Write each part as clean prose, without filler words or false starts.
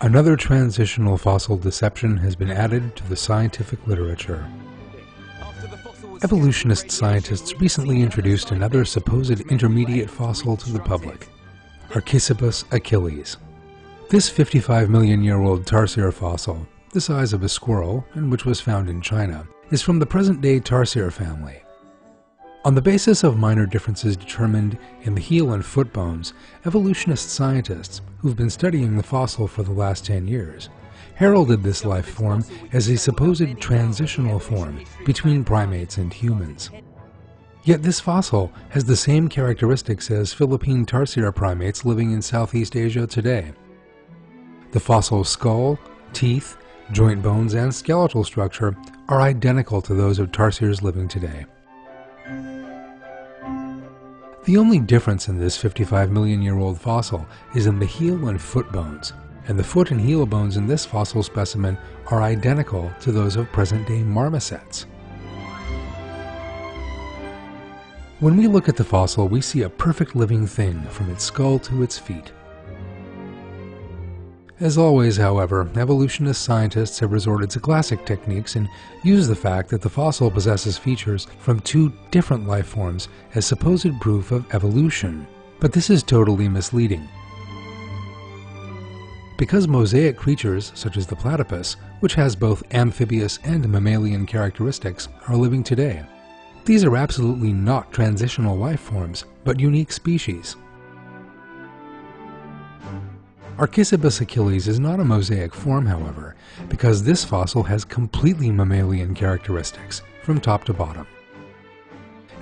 Another transitional fossil deception has been added to the scientific literature. Evolutionist scientists recently introduced another supposed intermediate fossil to the public, Archaeopteryx achilles. This 55 million year old tarsier fossil, the size of a squirrel and which was found in China, is from the present-day tarsier family. On the basis of minor differences determined in the heel and foot bones, evolutionist scientists, who've been studying the fossil for the last 10 years, heralded this life form as a supposed transitional form between primates and humans. Yet this fossil has the same characteristics as Philippine tarsier primates living in Southeast Asia today. The fossil's skull, teeth, joint bones, and skeletal structure are identical to those of tarsiers living today. The only difference in this 55 million year old fossil is in the heel and foot bones, and the foot and heel bones in this fossil specimen are identical to those of present-day marmosets. When we look at the fossil, we see a perfect living thing from its skull to its feet. As always, however, evolutionist scientists have resorted to classic techniques and used the fact that the fossil possesses features from two different life forms as supposed proof of evolution. But this is totally misleading. Because mosaic creatures, such as the platypus, which has both amphibious and mammalian characteristics, are living today, these are absolutely not transitional life forms, but unique species. Archaeopteryx achilles is not a mosaic form, however, because this fossil has completely mammalian characteristics from top to bottom.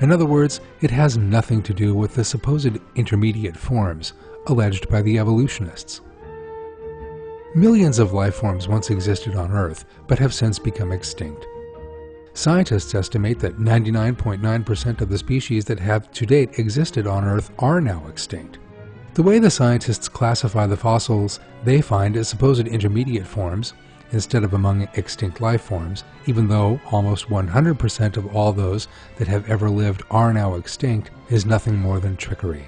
In other words, it has nothing to do with the supposed intermediate forms alleged by the evolutionists. Millions of life forms once existed on Earth, but have since become extinct. Scientists estimate that 99.9% of the species that have to date existed on Earth are now extinct. The way the scientists classify the fossils they find as supposed intermediate forms, instead of among extinct life forms, even though almost 100% of all those that have ever lived are now extinct, is nothing more than trickery.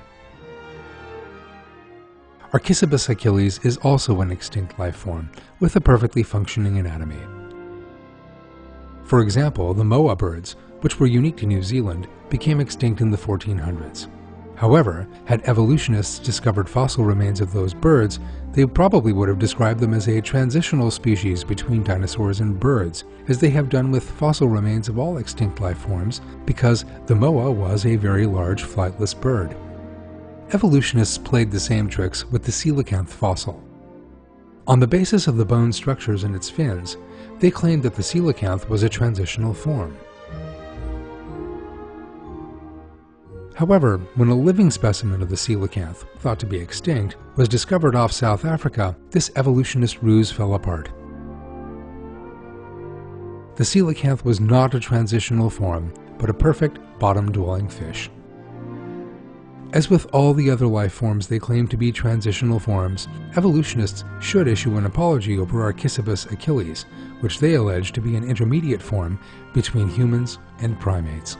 Archaeopteryx achilles is also an extinct life form, with a perfectly functioning anatomy. For example, the moa birds, which were unique to New Zealand, became extinct in the 1400s. However, had evolutionists discovered fossil remains of those birds, they probably would have described them as a transitional species between dinosaurs and birds, as they have done with fossil remains of all extinct life forms, because the moa was a very large flightless bird. Evolutionists played the same tricks with the coelacanth fossil. On the basis of the bone structures in its fins, they claimed that the coelacanth was a transitional form. However, when a living specimen of the coelacanth, thought to be extinct, was discovered off South Africa, this evolutionist ruse fell apart. The coelacanth was not a transitional form, but a perfect bottom-dwelling fish. As with all the other life forms they claim to be transitional forms, evolutionists should issue an apology over Archaeopteryx achilles, which they allege to be an intermediate form between humans and primates.